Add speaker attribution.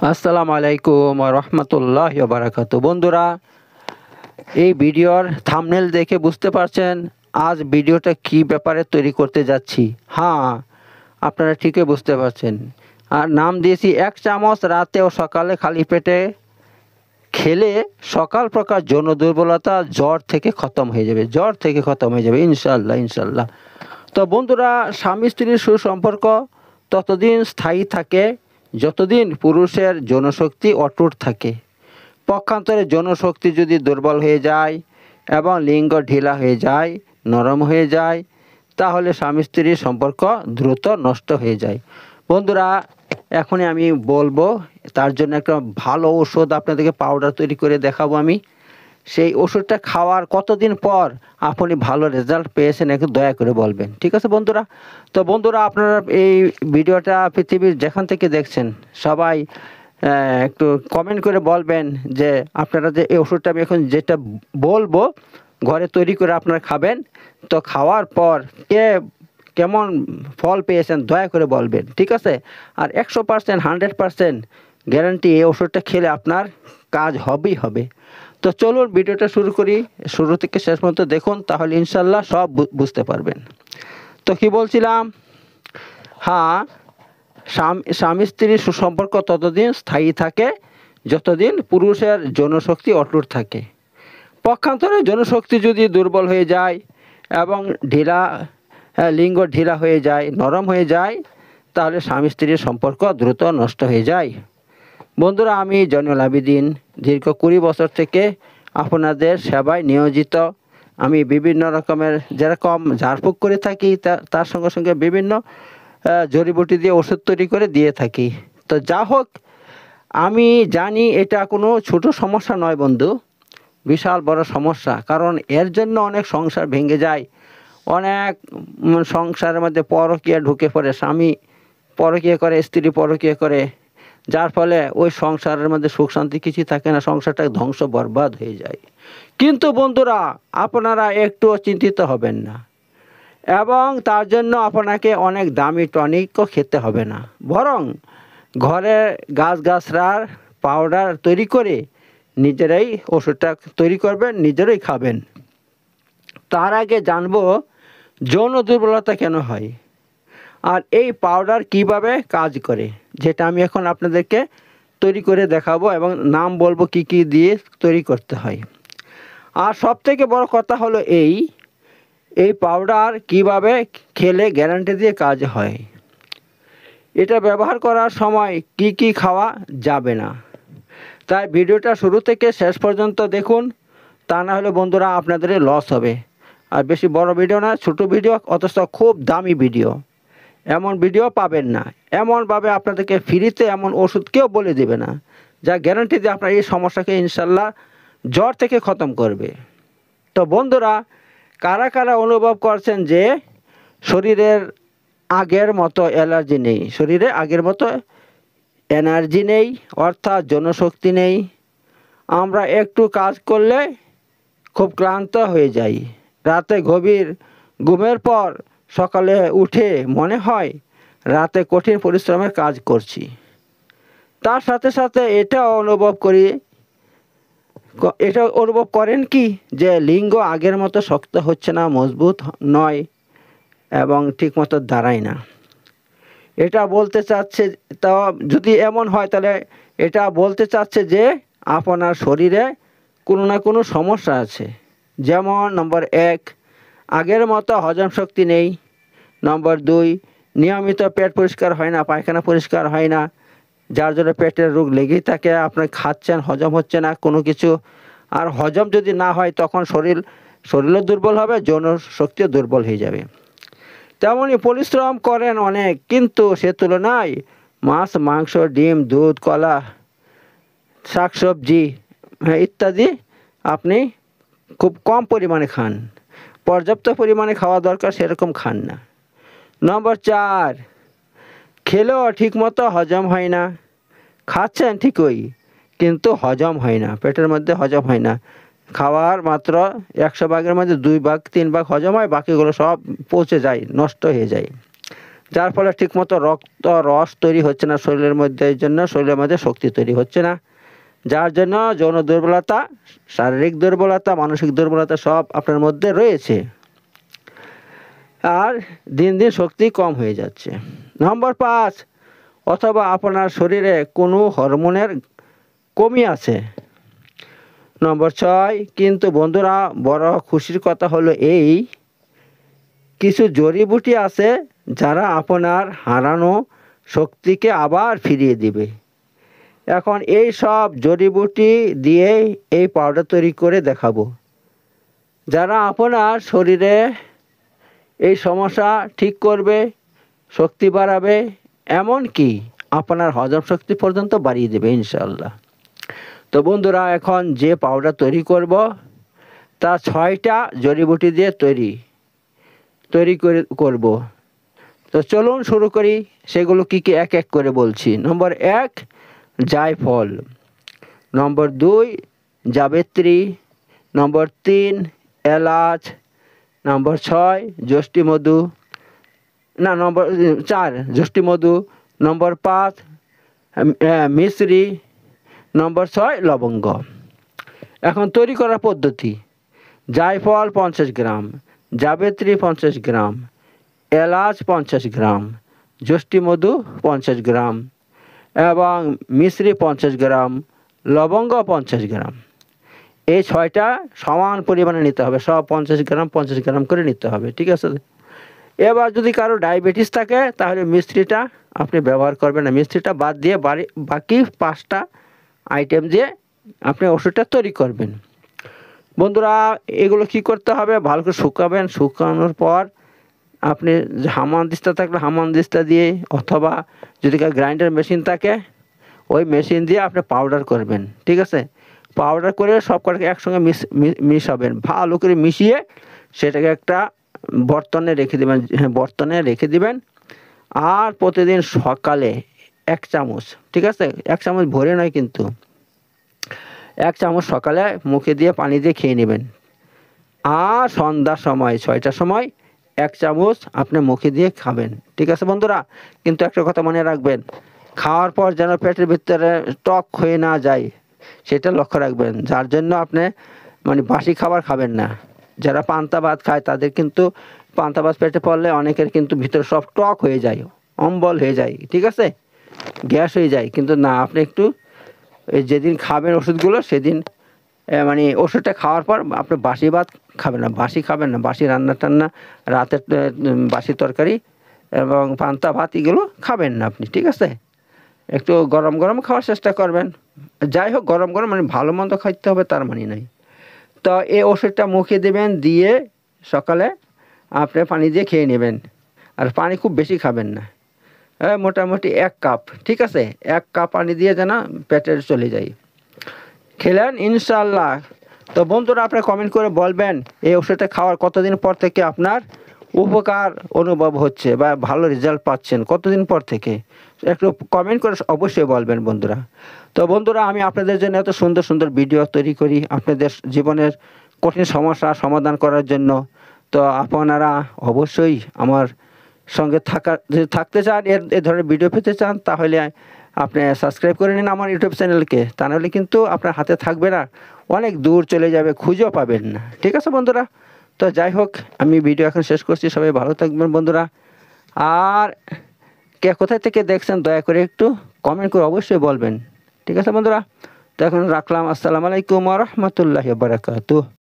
Speaker 1: আসসালামু আলাইকুম ওয়া রাহমাতুল্লাহি ওয়া বারাকাতুহু। বন্ধুরা, এই ভিডিওর থাম্বনেল দেখে বুঝতে পারছেন আজ ভিডিওটা কি ব্যাপারে তৈরি করতে যাচ্ছি। হ্যাঁ, আপনারা ঠিকই বুঝতে পারছেন। আর নাম দিয়েছি 1 চামচ রাতে ও সকালে খালি পেটে খেলে সকাল প্রকার যৌন দুর্বলতা জ্বর থেকে খতম হয়ে যাবে ইনশাআল্লাহ ইনশাআল্লাহ। তো বন্ধুরা, স্বামী স্ত্রীর সুসম্পর্ক ততদিন স্থায়ী থাকে যতদিন পুরুষের যৌনশক্তি অটুট থাকে। পক্ষান্তরে যৌনশক্তি যদি দুর্বল হয়ে যায় এবং লিঙ্গ ঢিলা হয়ে যায়, নরম হয়ে যায়, তাহলে স্বামী স্ত্রীর সম্পর্ক দ্রুত নষ্ট হয়ে যায়। বন্ধুরা, এখনই আমি বলবো, তার জন্য একটা ভালো ওষুধ আপনাদেরকে পাউডার তৈরি করে দেখাবো আমি। সেই ওষুধটা খাওয়ার কতদিন পর আপনি ভালো রেজাল্ট পেয়েছেন একটু দয়া করে বলবেন, ঠিক আছে বন্ধুরা? তো বন্ধুরা, আপনারা এই ভিডিওটা পৃথিবীর যেখান থেকে দেখছেন সবাই একটু কমেন্ট করে বলবেন যে আপনারা যে এই ওষুধটা আমি এখন যেটা বলবো ঘরে তৈরি করে আপনারা খাবেন, তো খাওয়ার পর কেমন ফল পেয়েছেন দয়া করে বলবেন, ঠিক আছে? আর 100% 100% গ্যারান্টি এই ওষুধটা খেলে আপনার কাজ হবেই হবে। তো চলুন ভিডিওটা শুরু করি, শুরু থেকে শেষ পর্যন্ত দেখুন, তাহলে ইনশাল্লাহ সব বুঝতে পারবেন। তো কি বলছিলাম? হ্যাঁ, স্বামী স্ত্রীর সুসম্পর্ক ততদিন স্থায়ী থাকে যতদিন পুরুষের যৌনশক্তি অটুট থাকে। পক্ষান্তরে যৌনশক্তি যদি দুর্বল হয়ে যায় এবং লিঙ্গ ঢিলা হয়ে যায়, নরম হয়ে যায়, তাহলে স্বামী স্ত্রীর সম্পর্ক দ্রুত নষ্ট হয়ে যায়। বন্ধুরা, আমি জয়নুল আবেদিন দীর্ঘ 20 বছর থেকে আপনাদের সেবায় নিয়োজিত। আমি বিভিন্ন রকমের যেরকম ঝাড়ফুঁক করে থাকি, তার সঙ্গে সঙ্গে বিভিন্ন জড়িবুটি দিয়ে ওষুধ তৈরি করে দিয়ে থাকি। তো যা হোক, আমি জানি এটা কোনো ছোট সমস্যা নয় বন্ধু, বিশাল বড় সমস্যা। কারণ এর জন্য অনেক সংসার ভেঙে যায়, অনেক সংসারের মধ্যে পরকীয়া ঢুকে পড়ে, স্বামী পরকীয়া করে, স্ত্রী পরকীয়া করে, যার ফলে ওই সংসারের মধ্যে সুখ শান্তি কিছুই থাকে না, সংসারটা ধ্বংস বরবাদ হয়ে যায়। কিন্তু বন্ধুরা, আপনারা একটুও চিন্তিত হবেন না, এবং তার জন্য আপনাকে অনেক দামি টনিকও খেতে হবে না, বরং ঘরে গাছগাছরার পাউডার তৈরি করে নিজেরাই ওষুধটা তৈরি করবেন, নিজেরাই খাবেন। তার আগে জানবো যৌন দুর্বলতা কেন হয় আর এই পাউডার কিভাবে কাজ করে, যেটা আমি এখন আপনাদেরকে তৈরি করে দেখাবো এবং নাম বলবো কি কি দিয়ে তৈরি করতে হয়। আর সবথেকে বড় কথা হলো এই পাউডার কিভাবে খেলে গ্যারান্টি দিয়ে কাজ হয়। এটা ব্যবহার করার সময় কি কি খাওয়া যাবে না, তাই ভিডিওটা শুরু থেকে শেষ পর্যন্ত দেখুন, তা না হলে বন্ধুরা আপনাদের লস হবে। আর বেশি বড় ভিডিও না, ছোট ভিডিও, অথচ খুব দামি ভিডিও। এমন ভিডিও পাবেন না, এমনভাবে আপনাদেরকে ফ্রিতে এমন ওষুধ কেউ বলে দেবে না যা গ্যারান্টি দিয়ে আপনার এই সমস্যাকে ইনশাল্লাহ জ্বর থেকে খতম করবে। তো বন্ধুরা, কারা কারা অনুভব করছেন যে শরীরের আগের মতো এনার্জি নেই, শরীরে আগের মতো এনার্জি নেই, অর্থাৎ জনশক্তি নেই। আমরা একটু কাজ করলে খুব ক্লান্ত হয়ে যাই, রাতে গভীর ঘুমের পর সকালে উঠে মনে হয় রাতে কঠিন পরিশ্রমের কাজ করছি। তার সাথে সাথে এটা অনুভব করেন কি যে লিঙ্গ আগের মতো শক্ত হচ্ছে না, মজবুত নয় এবং ঠিকমতো দাঁড়ায় না। এটা বলতে চাচ্ছে, তা যদি এমন হয় তাহলে এটা বলতে চাচ্ছে যে আপনার শরীরে কোনো না কোনো সমস্যা আছে। যেমন নম্বর 1, আগের মতো হজম শক্তি নেই। নম্বর 2, নিয়মিত পেট পরিষ্কার হয় না, পায়খানা পরিষ্কার হয় না, যার জন্য পেটের রোগ লেগেই থাকে, আপনি খাচ্ছেন হজম হচ্ছে না কোনো কিছু। আর হজম যদি না হয় তখন শরীরও দুর্বল হবে, যৌন শক্তিও দুর্বল হয়ে যাবে। তেমনই পরিশ্রম করেন অনেক, কিন্তু সে তুলনায় মাছ, মাংস, ডিম, দুধ, কলা, শাকসবজি ইত্যাদি আপনি খুব কম পরিমাণে খান, পর্যাপ্ত পরিমাণে খাওয়া দরকার সেরকম খান না। নম্বর 4, খেলেও ঠিকমতো হজম হয় না, খাচ্ছেন ঠিকই কিন্তু হজম হয় না, পেটের মধ্যে হজম হয় না। খাওয়ার মাত্র 100 ভাগের মধ্যে 2 ভাগ 3 ভাগ হজম হয়, বাকিগুলো সব পচে যায়, নষ্ট হয়ে যায়। যার ফলে ঠিকমতো রক্ত রস তৈরি হচ্ছে না শরীরের মধ্যে, এই জন্য শরীরের মধ্যে শক্তি তৈরি হচ্ছে না, যার জন্য যৌন দুর্বলতা, শারীরিক দুর্বলতা, মানসিক দুর্বলতা সব আপনার মধ্যে রয়েছে, আর দিন দিন শক্তি কম হয়ে যাচ্ছে। নম্বর 5, অথবা আপনার শরীরে কোনো হরমোনের কমি আছে। নম্বর 6, কিন্তু বন্ধুরা বড় খুশির কথা হলো এই, কিছু জড়িবুটি আছে যারা আপনার হারানো শক্তিকে আবার ফিরিয়ে দিবে। এখন এই সব জড়িবুটি দিয়ে এই পাউডার তৈরি করে দেখাবো, যারা আপনার শরীরে এই সমস্যা ঠিক করবে, শক্তি বাড়াবে, এমনকি আপনার হজম শক্তি পর্যন্ত বাড়িয়ে দেবে ইনশাআল্লাহ। তো বন্ধুরা, এখন যে পাউডার তৈরি করব তা 6টা জড়িবুটি দিয়ে তৈরি করব। তো চলুন শুরু করি, সেগুলো কি কি এক এক করে বলছি। নম্বর 1, জায়ফল। নম্বর 2, জাবেত্রী। নম্বর 3, এলাচ। নম্বর 6, যষ্টিমধু। নম্বর 4, যষ্টিমধু। নম্বর 5, মিশ্রি। নম্বর 6, লবঙ্গ। এখন তৈরি করার পদ্ধতি: জায়ফল 50 গ্রাম, জাবেত্রী 50 গ্রাম, এলাচ 50 গ্রাম, যষ্টিমধু 50 গ্রাম এবং মিশ্রি 50 গ্রাম, লবঙ্গ 50 গ্রাম। এই 6টা সমান পরিমাণে নিতে হবে, সব 50 গ্রাম 50 গ্রাম করে নিতে হবে, ঠিক আছে। এবার যদি কারো ডায়াবেটিস থাকে তাহলে মিশ্রিটা আপনি ব্যবহার করবেন না, মিশ্রিটা বাদ দিয়ে বাকি 5টা আইটেম দিয়ে আপনি ওষুধটা তৈরি করবেন। বন্ধুরা, এগুলো কি করতে হবে, ভালো করে শুকাবেন, শুকানোর পর আপনি হামানদিস্তা থাকলে হামানদিস্তা দিয়ে, অথবা যদি গ্রাইন্ডার মেশিন থাকে ওই মেশিন দিয়ে আপনি পাউডার করবেন, ঠিক আছে। পাউডার করে সব কটাকে একসঙ্গে মিশাবেন, ভালো করে মিশিয়ে সেটাকে একটা বর্তনে রেখে দেবেন, বর্তনে রেখে দিবেন। আর প্রতিদিন সকালে 1 চামচ, ঠিক আছে, 1 চামচ ভরে নয় কিন্তু, 1 চামচ সকালে মুখে দিয়ে পানি দিয়ে খেয়ে নেবেন। আর সন্ধ্যার সময় 6টার সময় 1 চামচ আপনি মুখে দিয়ে খাবেন, ঠিক আছে বন্ধুরা। কিন্তু একটা কথা মনে রাখবেন, খাওয়ার পর যেন পেটের ভিতরে টক হয়ে না যায় সেটা লক্ষ্য রাখবেন, যার জন্য আপনি বাসি খাবার খাবেন না। যারা পান্তা ভাত খায় তাদের কিন্তু পান্তা ভাত পেটে পড়লে অনেকের কিন্তু ভিতরে সব টক হয়ে যায়, অম্বল হয়ে যায়, ঠিক আছে, গ্যাস হয়ে যায়। কিন্তু না, আপনি একটু যেদিন খাবেন ওষুধগুলো সেদিন ওষুধটা খাওয়ার পর আপনি বাসি ভাত খাবেন না, বাসি রান্না টান্না, রাতের বাসি তরকারি এবং পান্তা ভাত এগুলো খাবেন না আপনি, ঠিক আছে। একটু গরম গরম খাওয়ার চেষ্টা করবেন। যাই হোক, গরম গরম ভালো মন্দ খাইতে হবে তার নেই। তো এই ওষুধটা মুখে দেবেন, দিয়ে সকালে আপনি পানি দিয়ে খেয়ে নেবেন। আর পানি খুব বেশি খাবেন না, মোটামুটি 1 কাপ, ঠিক আছে, 1 কাপ পানি দিয়ে যেন পেটে চলে যায়, খেলেন ইনশাআল্লাহ। তো বন্ধুরা, আপনি কমেন্ট করে বলবেন এই ওষুধটা খাওয়ার কতদিন পর থেকে আপনার উপকার অনুভব হচ্ছে বা ভালো রেজাল্ট পাচ্ছেন, কতদিন পর থেকে একটু কমেন্ট করে অবশ্যই বলবেন বন্ধুরা। তো বন্ধুরা, আমি আপনাদের জন্য এত সুন্দর সুন্দর ভিডিও তৈরি করি আপনাদের জীবনের কঠিন সমস্যা সমাধান করার জন্য। তো আপনারা অবশ্যই আমার সঙ্গে যদি থাকতে চান, এ ধরনের ভিডিও পেতে চান, তাহলে আপনি সাবস্ক্রাইব করে নিন আমার ইউটিউব চ্যানেলকে, তা নাহলে কিন্তু আপনার হাতে থাকবে না, অনেক দূর চলে যাবে, খুঁজেও পাবেন না, ঠিক আছে বন্ধুরা। তো যাই হোক, আমি ভিডিও এখন শেষ করছি, সবাই ভালো থাকবেন বন্ধুরা। আর কে কোথায় থেকে দেখছেন দয়া করে একটু কমেন্ট করে অবশ্যই বলবেন, ঠিক আছে বন্ধুরা। তো এখন রাখলাম, আসসালামু আলাইকুম ওয়া রাহমাতুল্লাহি ওয়া বারাকাতুহু।